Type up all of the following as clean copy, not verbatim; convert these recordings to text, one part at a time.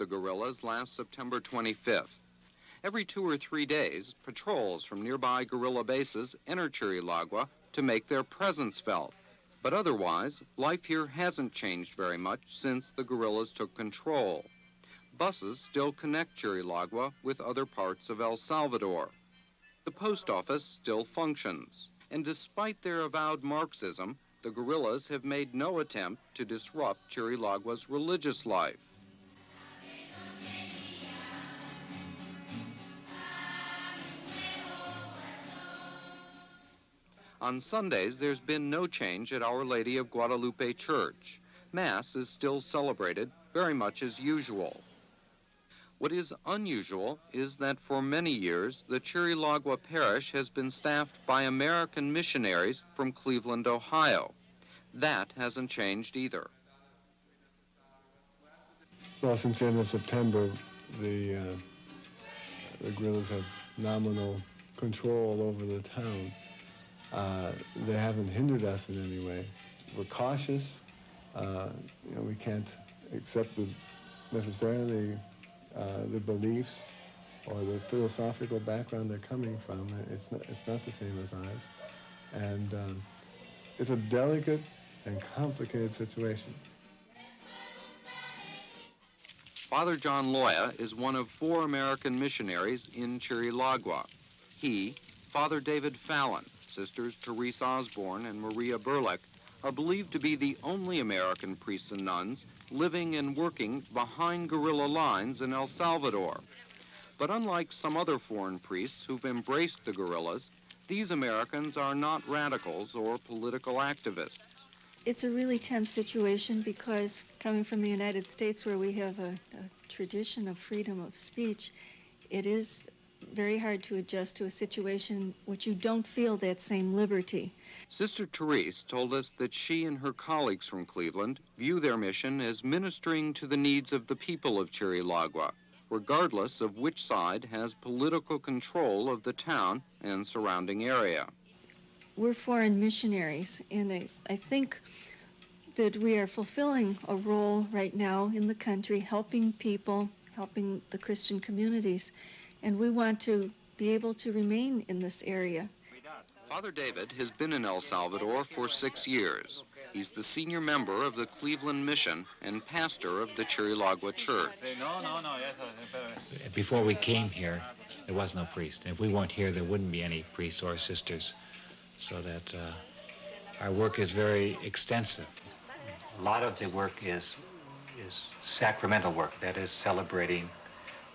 the guerrillas last September 25th. Every 2 or 3 days, patrols from nearby guerrilla bases enter Chirilagua to make their presence felt. But otherwise, life here hasn't changed very much since the guerrillas took control. Buses still connect Chirilagua with other parts of El Salvador. The post office still functions, and despite their avowed Marxism, the guerrillas have made no attempt to disrupt Chirilagua's religious life. On Sundays, there's been no change at Our Lady of Guadalupe Church. Mass is still celebrated very much as usual. What is unusual is that for many years, the Chirilagua parish has been staffed by American missionaries from Cleveland, Ohio. That hasn't changed either. Well, since the end of September, the guerrillas have nominal control over the town. They haven't hindered us in any way. We're cautious. We can't accept necessarily the beliefs or the philosophical background they're coming from. It's not the same as ours. And it's a delicate and complicated situation. Father John Loya is one of 4 American missionaries in Chirilagua. He, Father David Fallon, Sisters Therese Osborne and Maria Burlick, are believed to be the only American priests and nuns living and working behind guerrilla lines in El Salvador. But unlike some other foreign priests who've embraced the guerrillas, these Americans are not radicals or political activists. It's a really tense situation because coming from the United States, where we have a tradition of freedom of speech, it is very hard to adjust to a situation which you don't feel that same liberty. Sister Therese told us that she and her colleagues from Cleveland view their mission as ministering to the needs of the people of Chirilagua, regardless of which side has political control of the town and surrounding area. We're foreign missionaries, and I think that we are fulfilling a role right now in the country, helping people, helping the Christian communities. And we want to be able to remain in this area. Father David has been in El Salvador for 6 years. He's the senior member of the Cleveland Mission and pastor of the Chirilagua Church. Before we came here, there was no priest. And if we weren't here, there wouldn't be any priests or sisters. So that our work is very extensive. A lot of the work is sacramental work, that is celebrating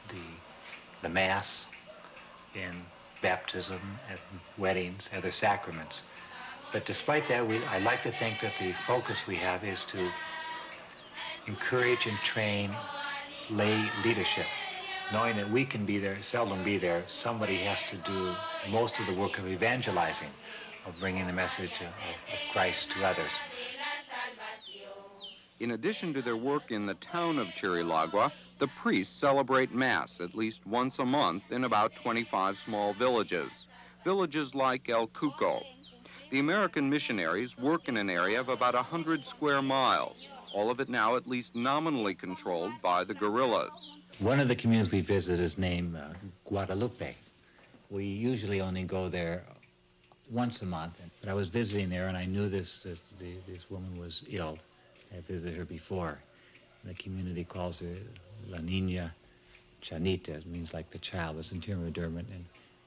the Mass in baptism, and weddings, other sacraments. But despite that, I like to think that the focus we have is to encourage and train lay leadership. Knowing that we can be there, seldom be there, somebody has to do most of the work of evangelizing, of bringing the message of Christ to others. In addition to their work in the town of Chirilagua, the priests celebrate Mass at least once a month in about 25 small villages like El Cuco. The American missionaries work in an area of about 100 square miles, all of it now at least nominally controlled by the guerrillas. One of the communities we visit is named Guadalupe. We usually only go there once a month, but I was visiting there and I knew this woman was ill. I visited her before. The community calls her La Niña Chanita. It means like the child. It's in terms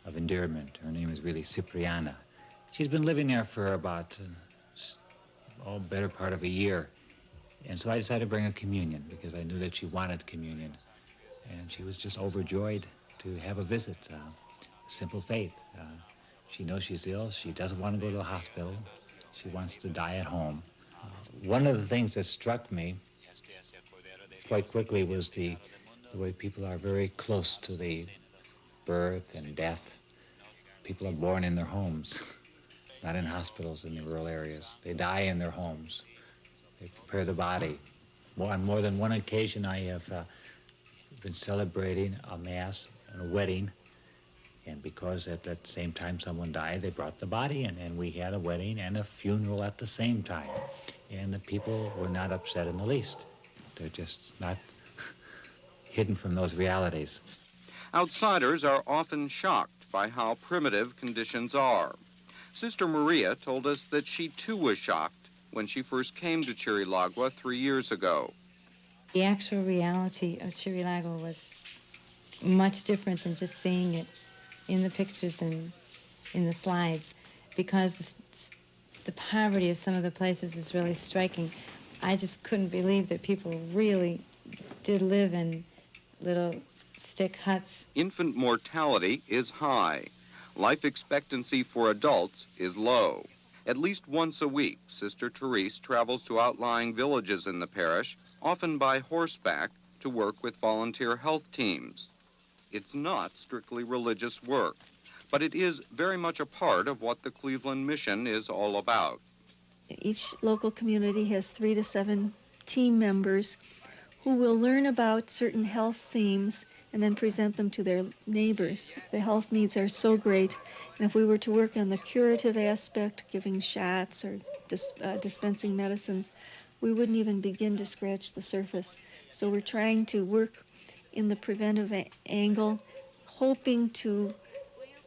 of endearment. Her name is really Cipriana. She's been living there for about better part of a year. And so I decided to bring her communion because I knew that she wanted communion. And she was just overjoyed to have a visit. Simple faith. She knows she's ill. She doesn't want to go to the hospital. She wants to die at home. One of the things that struck me quite quickly was the way people are very close to the birth and death. People are born in their homes, not in hospitals in the rural areas. They die in their homes. They prepare the body. On more than one occasion, I have been celebrating a Mass and a wedding, and because at that same time someone died, they brought the body in, and we had a wedding and a funeral at the same time. And the people were not upset in the least. They're just not hidden from those realities. Outsiders are often shocked by how primitive conditions are. Sister Maria told us that she too was shocked when she first came to Chirilagua 3 years ago. The actual reality of Chirilagua was much different than just seeing it in the pictures and in the slides, because the poverty of some of the places is really striking. I just couldn't believe that people really did live in little stick huts. Infant mortality is high. Life expectancy for adults is low. At least once a week, Sister Therese travels to outlying villages in the parish, often by horseback, to work with volunteer health teams. It's not strictly religious work, but it is very much a part of what the Cleveland Mission is all about. Each local community has 3 to 7 team members who will learn about certain health themes and then present them to their neighbors. The health needs are so great, and if we were to work on the curative aspect, giving shots or dispensing medicines, we wouldn't even begin to scratch the surface. So we're trying to work in the preventive angle, hoping to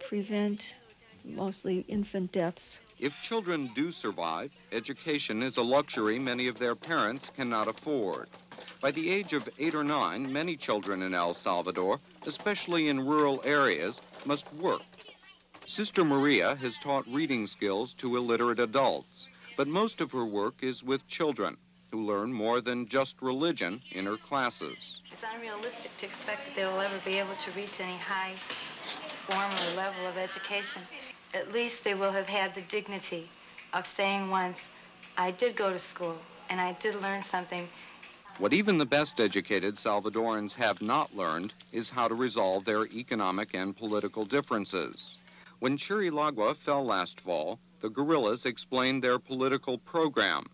prevent mostly infant deaths. If children do survive, education is a luxury many of their parents cannot afford. By the age of 8 or 9, many children in El Salvador, especially in rural areas, must work. Sister Maria has taught reading skills to illiterate adults, but most of her work is with children who learn more than just religion in her classes. It's unrealistic to expect that they will ever be able to reach any high form or level of education. At least they will have had the dignity of saying once, I did go to school and I did learn something. What even the best educated Salvadorans have not learned is how to resolve their economic and political differences. When Chirilagua fell last fall, the guerrillas explained their political program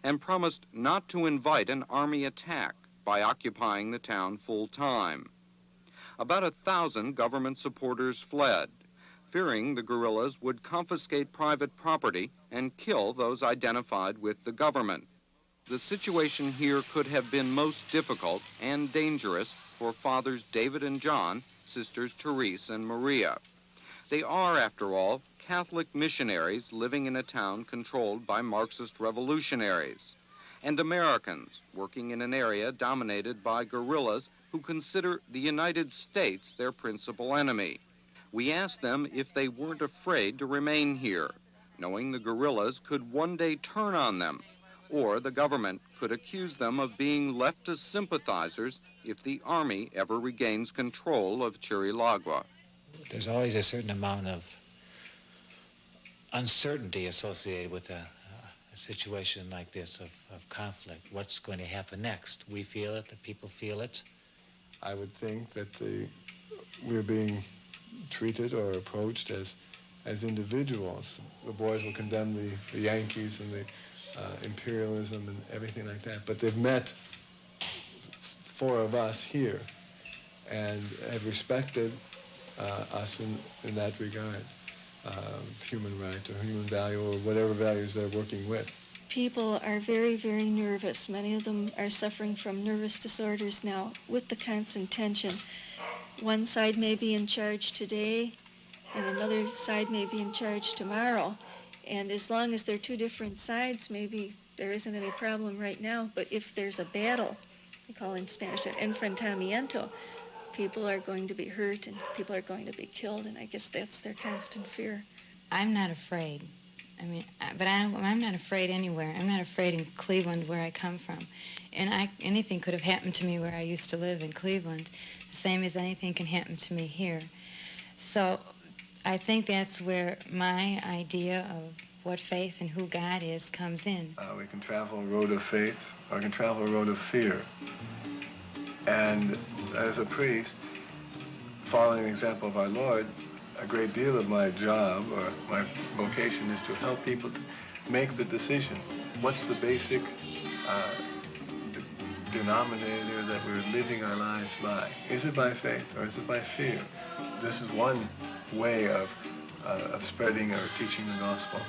and promised not to invite an army attack by occupying the town full time. About 1,000 government supporters fled, fearing the guerrillas would confiscate private property and kill those identified with the government. The situation here could have been most difficult and dangerous for Fathers David and John, Sisters Therese and Maria. They are, after all, Catholic missionaries living in a town controlled by Marxist revolutionaries, and Americans working in an area dominated by guerrillas who consider the United States their principal enemy. We asked them if they weren't afraid to remain here, knowing the guerrillas could one day turn on them, or the government could accuse them of being leftist sympathizers if the army ever regains control of Chirilagua. There's always a certain amount of uncertainty associated with a situation like this of conflict. What's going to happen next? We feel it, the people feel it. I would think that we're being treated or approached as individuals. The boys will condemn the Yankees and the imperialism and everything like that, but they've met 4 of us here and have respected us in that regard, human right or human value or whatever values they're working with. People are very, very nervous. Many of them are suffering from nervous disorders now with the constant tension. One side may be in charge today and another side may be in charge tomorrow. And as long as they're 2 different sides, maybe there isn't any problem right now. But if there's a battle, we call in Spanish an enfrentamiento, people are going to be hurt and people are going to be killed. And I guess that's their constant fear. I'm not afraid. I'm not afraid anywhere. I'm not afraid in Cleveland, where I come from. And anything could have happened to me where I used to live in Cleveland, the same as anything can happen to me here. So I think that's where my idea of what faith and who God is comes in. We can travel a road of faith or we can travel a road of fear. And as a priest, following the example of our Lord, a great deal of my job or my vocation is to help people make the decision. What's the basic denominator that we're living our lives by? Is it by faith or is it by fear? This is one way of spreading or teaching the gospel.